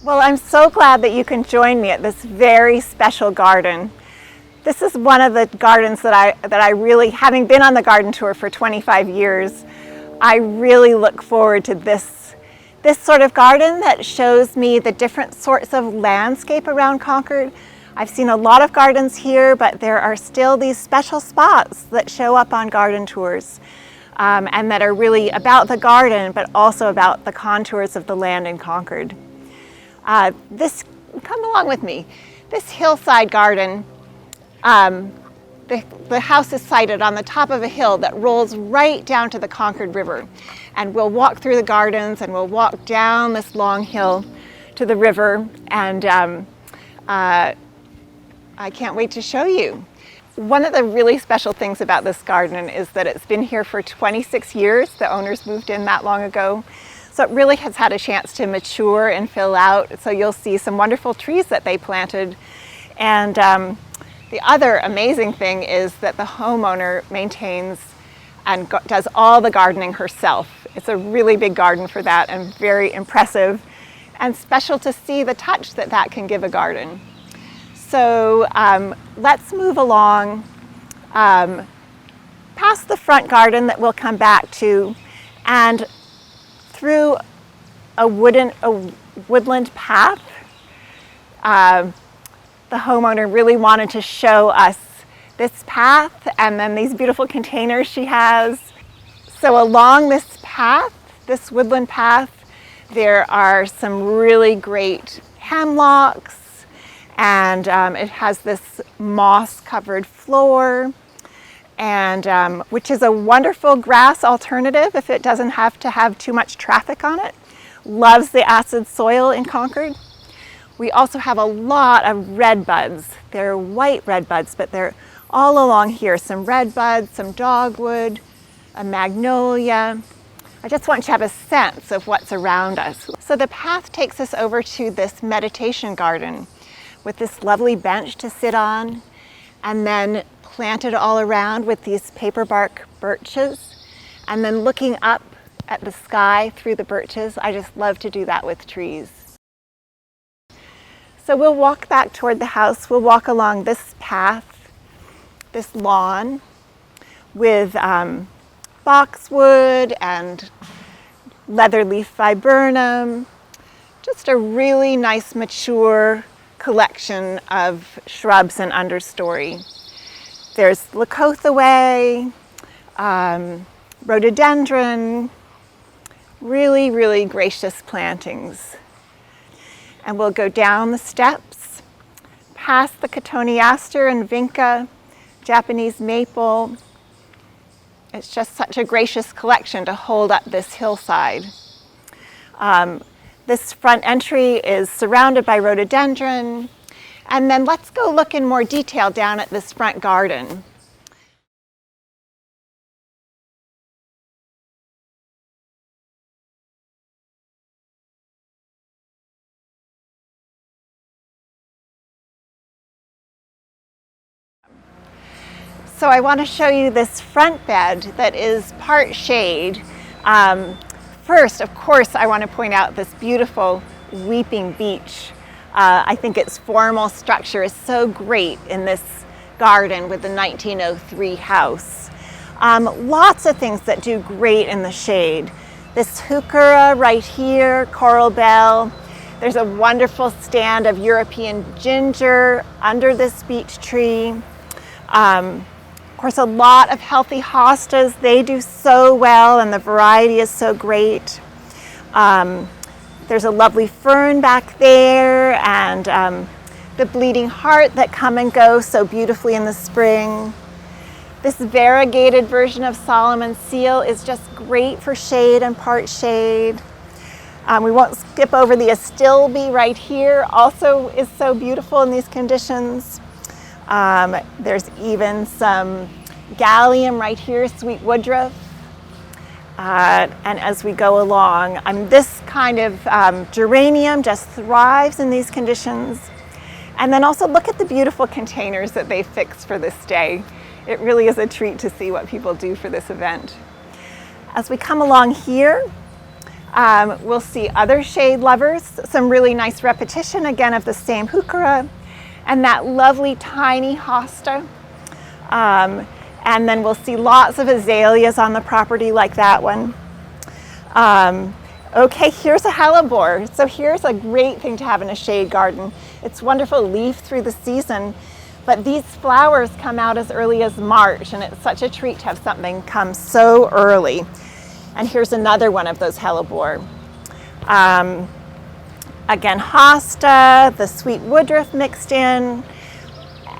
Well, I'm so glad that you can join me at this very special garden. This is one of the gardens that I really, having been on the garden tour for 25 years, I really look forward to this sort of garden that shows me the different sorts of landscape around Concord. I've seen a lot of gardens here, but there are still these special spots that show up on garden tours and that are really about the garden, but also about the contours of the land in Concord. Come along with me. This hillside garden, the house is sited on the top of a hill that rolls right down to the Concord River. And we'll walk through the gardens and we'll walk down this long hill to the river, and I can't wait to show you. One of the really special things about this garden is that it's been here for 26 years. The owners moved in that long ago. So it really has had a chance to mature and fill out. So you'll see some wonderful trees that they planted. And the other amazing thing is that the homeowner maintains and does all the gardening herself. It's a really big garden for that and very impressive and special to see the touch that that can give a garden. So let's move along past the front garden that we'll come back to, and through a woodland path. The homeowner really wanted to show us this path and then these beautiful containers she has. So along this path, this woodland path, there are some really great hemlocks, and it has this moss-covered floor, and which is a wonderful grass alternative if it doesn't have to have too much traffic on it. Loves the acid soil in Concord. We also have a lot of red buds. They're white red buds, but they're all along here. Some red buds, some dogwood, a magnolia. I just want you to have a sense of what's around us. So the path takes us over to this meditation garden with this lovely bench to sit on, and then planted all around with these paper bark birches, and then looking up at the sky through the birches. I just love to do that with trees. So we'll walk back toward the house. We'll walk along this path, this lawn, with boxwood and leatherleaf viburnum. Just a really nice, mature collection of shrubs and understory. There's Lacothaway, rhododendron, really, really gracious plantings. And we'll go down the steps, past the cotoneaster and vinca, Japanese maple. It's just such a gracious collection to hold up this hillside. This front entry is surrounded by rhododendron. And then let's go look in more detail down at this front garden. So I want to show you this front bed that is part shade. First, of course, I want to point out this beautiful weeping beech. I think its formal structure is so great in this garden with the 1903 house. Lots of things that do great in the shade. This heuchera right here, coral bell. There's a wonderful stand of European ginger under this beech tree. Of course, a lot of healthy hostas. They do so well, and the variety is so great. There's a lovely fern back there, and the bleeding heart that come and go so beautifully in the spring. This variegated version of Solomon seal is just great for shade and part shade. We won't skip over the astilbe right here, also is so beautiful in these conditions. There's even some gallium right here, sweet woodruff. And as we go along, this kind of geranium just thrives in these conditions. And then also look at the beautiful containers that they fixed for this day. It really is a treat to see what people do for this event. As we come along here, We'll see other shade lovers, some really nice repetition again of the same heuchera, and that lovely tiny hosta. And then we'll see lots of azaleas on the property like that one. Okay, here's a hellebore. So here's a great thing to have in a shade garden. It's wonderful to leaf through the season, but these flowers come out as early as March, and it's such a treat to have something come so early. And here's another one of those hellebore. Again, hosta, the sweet woodruff mixed in,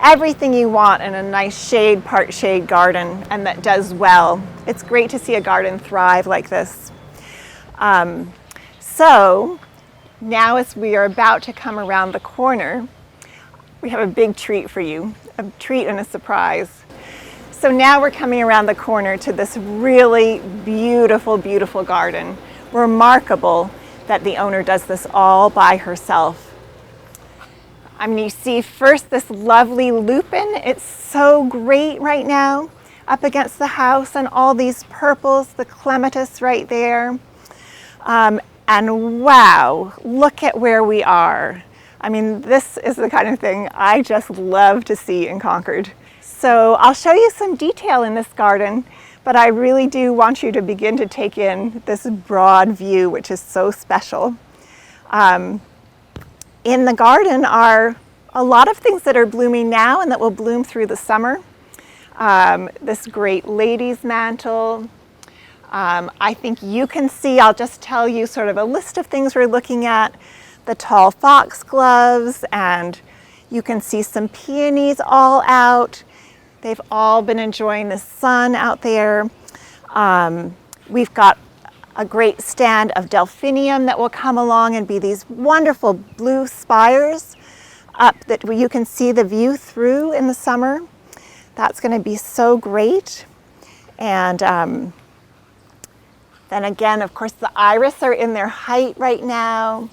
everything you want in a nice shade, part shade garden, and that does well. It's great to see a garden thrive like this. So now as we are about to come around the corner, we have a big treat for you, a treat and a surprise. So now we're coming around the corner to this really beautiful, beautiful garden. Remarkable that the owner does this all by herself. You see first this lovely lupin. It's so great right now up against the house, and all these purples, the clematis right there. And wow, look at where we are. This is the kind of thing I just love to see in Concord. So I'll show you some detail in this garden, but I really do want you to begin to take in this broad view, which is so special. In the garden are a lot of things that are blooming now and that will bloom through the summer. This great lady's mantle. I think you can see, I'll just tell you sort of a list of things we're looking at. The tall foxgloves, and you can see some peonies all out. They've all been enjoying the sun out there. We've got a great stand of delphinium that will come along and be these wonderful blue spires up that you can see the view through in the summer. That's going to be so great. And then again, of course, the iris are in their height right now.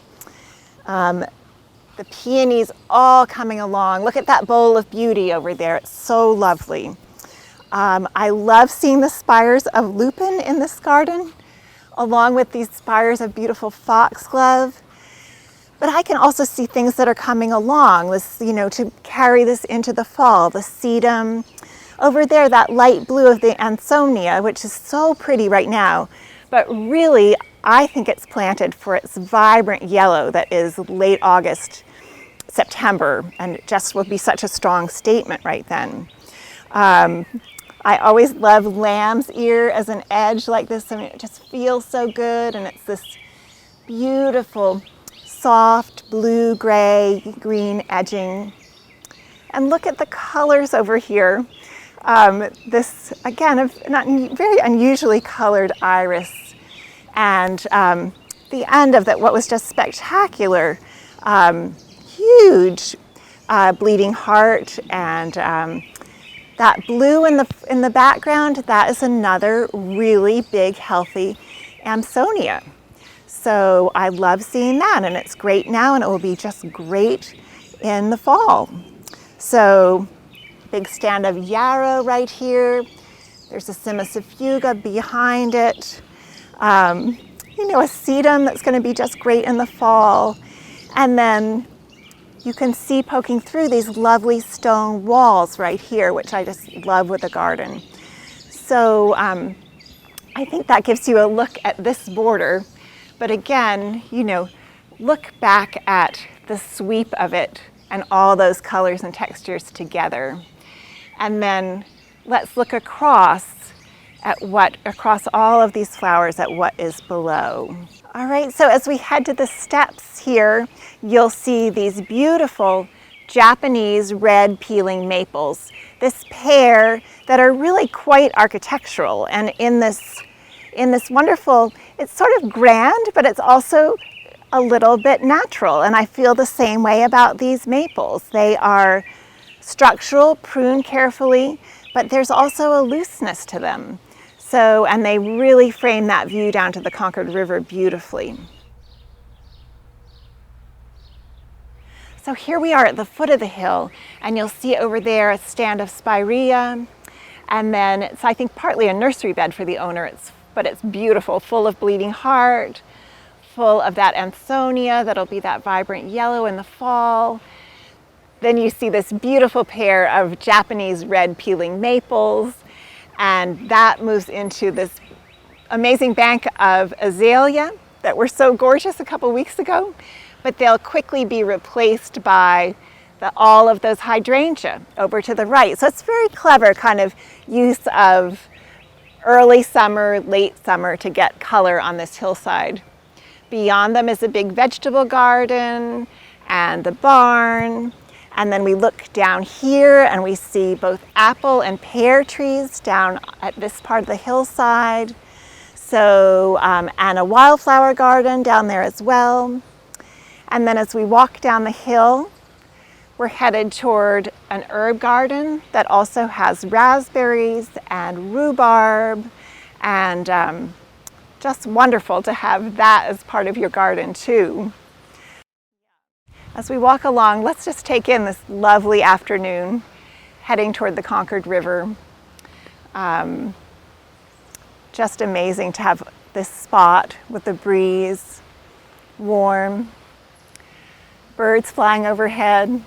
The peonies all coming along. Look at that bowl of beauty over there. It's so lovely. I love seeing the spires of lupin in this garden, along with these spires of beautiful foxglove. But I can also see things that are coming along, this, to carry this into the fall. The sedum, over there, that light blue of the ansonia, which is so pretty right now. But really, I think it's planted for its vibrant yellow that is late August, September, and it just will be such a strong statement right then. I always love lamb's ear as an edge like this. It just feels so good, and it's this beautiful, soft blue, gray, green edging. And look at the colors over here. This, again, very unusually colored iris. And the end of that, what was just spectacular, huge bleeding heart, and that blue in the background, that is another really big, healthy Amsonia. So I love seeing that, and it's great now, and it will be just great in the fall. So big stand of yarrow right here. There's a Cimicifuga behind it. A sedum that's going to be just great in the fall. And then you can see poking through these lovely stone walls right here, which I just love with the garden. So I think that gives you a look at this border. But again, look back at the sweep of it and all those colors and textures together. And then let's look across all of these flowers at what is below. All right, so as we head to the steps here, you'll see these beautiful Japanese red peeling maples, this pair that are really quite architectural, and in this wonderful, it's sort of grand, but it's also a little bit natural, and I feel the same way about these maples. They are structural, pruned carefully, but there's also a looseness to them. So, and they really frame that view down to the Concord River beautifully. So here we are at the foot of the hill, and you'll see over there a stand of spirea, and then it's, I think, partly a nursery bed for the owner, but it's beautiful, full of bleeding heart, full of that Ansonia that'll be that vibrant yellow in the fall. Then you see this beautiful pair of Japanese red peeling maples, and that moves into this amazing bank of azalea that were so gorgeous a couple weeks ago, but they'll quickly be replaced by all of those hydrangea over to the right. So it's very clever kind of use of early summer, late summer to get color on this hillside. Beyond them is a big vegetable garden and the barn. And then we look down here and we see both apple and pear trees down at this part of the hillside. So, and a wildflower garden down there as well. And then as we walk down the hill, we're headed toward an herb garden that also has raspberries and rhubarb, and just wonderful to have that as part of your garden too. As we walk along, let's just take in this lovely afternoon heading toward the Concord River. Just amazing to have this spot with the breeze, warm, birds flying overhead,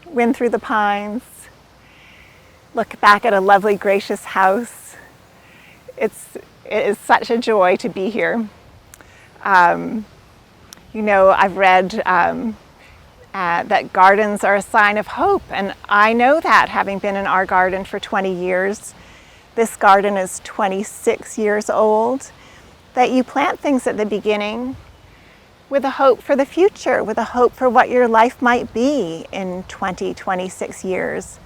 wind through the pines. Look back at a lovely, gracious house. It is such a joy to be here. You know, I've read that gardens are a sign of hope, and I know that, having been in our garden for 20 years. This garden is 26 years old, that you plant things at the beginning with a hope for the future, with a hope for what your life might be in 26 years.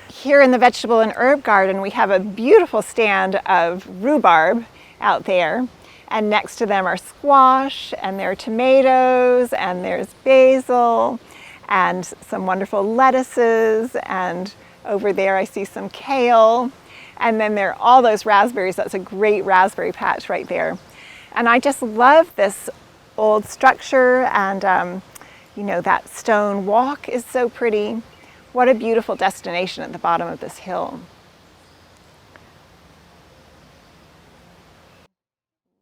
Here in the vegetable and herb garden, we have a beautiful stand of rhubarb out there, and next to them are squash, and there are tomatoes, and there's basil, and some wonderful lettuces, and over there I see some kale, and then there are all those raspberries. That's a great raspberry patch right there. And I just love this old structure, and you know, that stone walk is so pretty. What a beautiful destination at the bottom of this hill.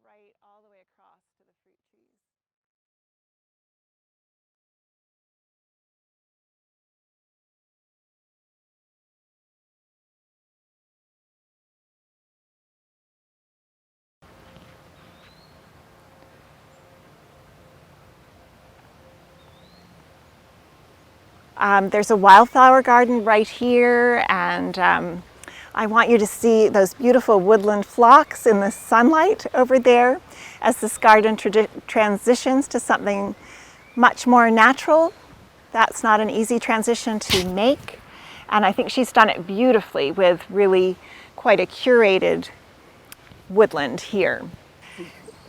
Right all the way across to the fruit trees. There's a wildflower garden right here, and I want you to see those beautiful woodland phlox in the sunlight over there as this garden transitions to something much more natural. That's not an easy transition to make, and I think she's done it beautifully with really quite a curated woodland here.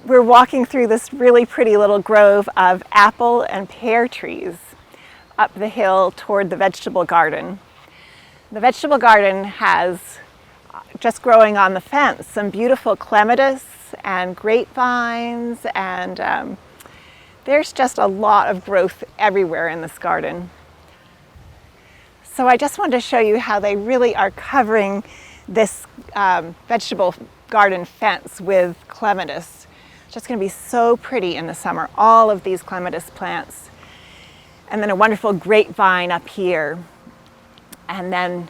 We're walking through this really pretty little grove of apple and pear trees up the hill toward the vegetable garden. The vegetable garden has, just growing on the fence, some beautiful clematis and grapevines, and there's just a lot of growth everywhere in this garden. So I just wanted to show you how they really are covering this vegetable garden fence with clematis. It's just going to be so pretty in the summer, all of these clematis plants. And then a wonderful grapevine up here. And then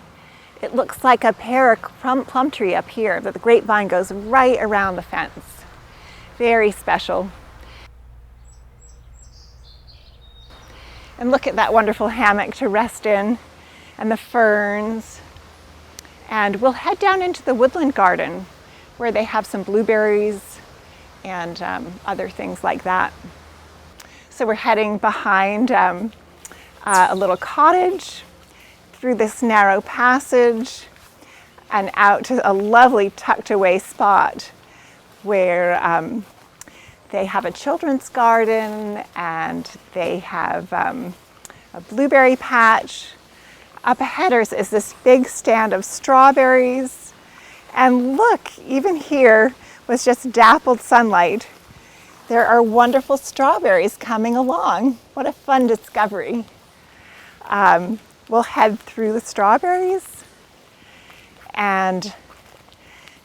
it looks like a pear plum tree up here, but the grapevine goes right around the fence. Very special. And look at that wonderful hammock to rest in, and the ferns. And we'll head down into the woodland garden where they have some blueberries and other things like that. So we're heading behind a little cottage through this narrow passage and out to a lovely tucked away spot where they have a children's garden, and they have a blueberry patch. Up ahead is this big stand of strawberries. And look, even here with just dappled sunlight, there are wonderful strawberries coming along. What a fun discovery. We'll head through the strawberries and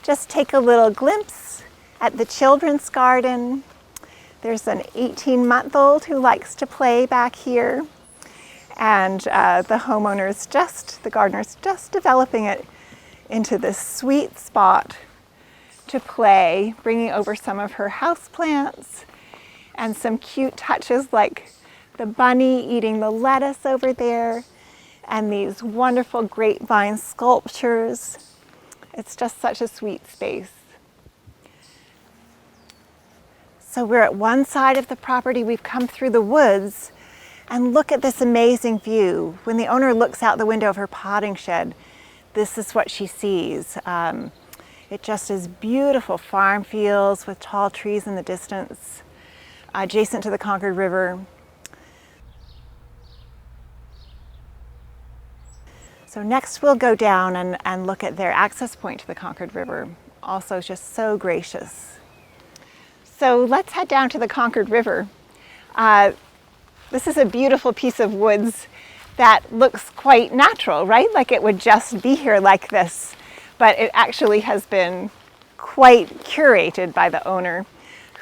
just take a little glimpse at the children's garden. There's an 18-month-old who likes to play back here. And the gardener's just developing it into this sweet spot to play, bringing over some of her houseplants and some cute touches like the bunny eating the lettuce over there and these wonderful grapevine sculptures. It's just such a sweet space. So we're at one side of the property. We've come through the woods, and look at this amazing view. When the owner looks out the window of her potting shed, this is what she sees. It just is beautiful farm fields with tall trees in the distance, adjacent to the Concord River. So next we'll go down and look at their access point to the Concord River. Also just so gracious. So let's head down to the Concord River. This is a beautiful piece of woods that looks quite natural, right? Like it would just be here like this, but it actually has been quite curated by the owner,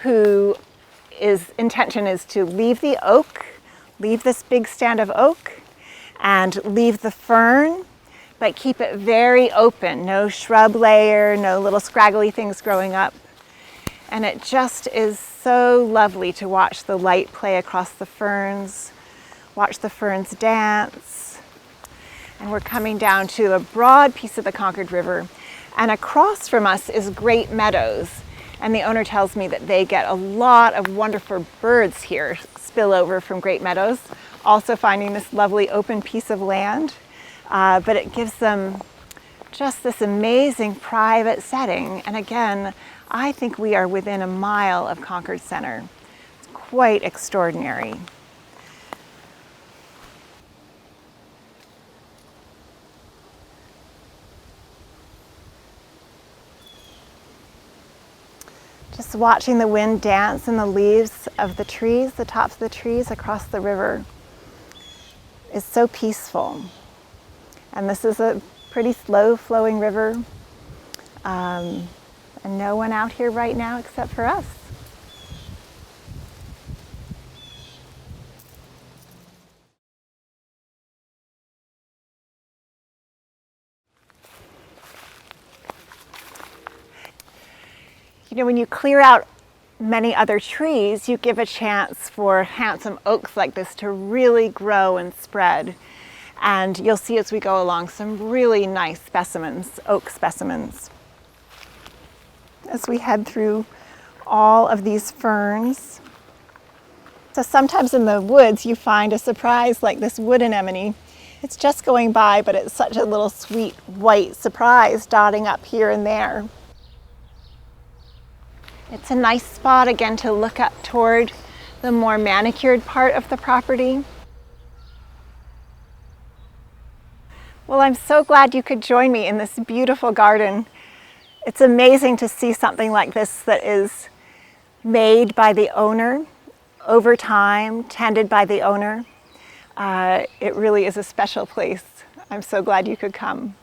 whose intention is to leave the oak, leave this big stand of oak, and leave the fern, but keep it very open. No shrub layer, no little scraggly things growing up. And it just is so lovely to watch the light play across the ferns, watch the ferns dance. And we're coming down to a broad piece of the Concord River. And across from us is Great Meadows. And the owner tells me that they get a lot of wonderful birds here spill over from Great Meadows, also finding this lovely open piece of land. But it gives them just this amazing private setting. And again, I think we are within a mile of Concord Center. It's quite extraordinary. Just watching the wind dance in the leaves of the trees, the tops of the trees across the river, is so peaceful. And this is a pretty slow flowing river. And no one out here right now except for us. You know, when you clear out many other trees, you give a chance for handsome oaks like this to really grow and spread. And you'll see as we go along some really nice specimens, oak specimens. As we head through all of these ferns. So sometimes in the woods you find a surprise like this wood anemone. It's just going by, but it's such a little sweet white surprise dotting up here and there. It's a nice spot again to look up toward the more manicured part of the property. Well, I'm so glad you could join me in this beautiful garden. It's amazing to see something like this that is made by the owner over time, tended by the owner. It really is a special place. I'm so glad you could come.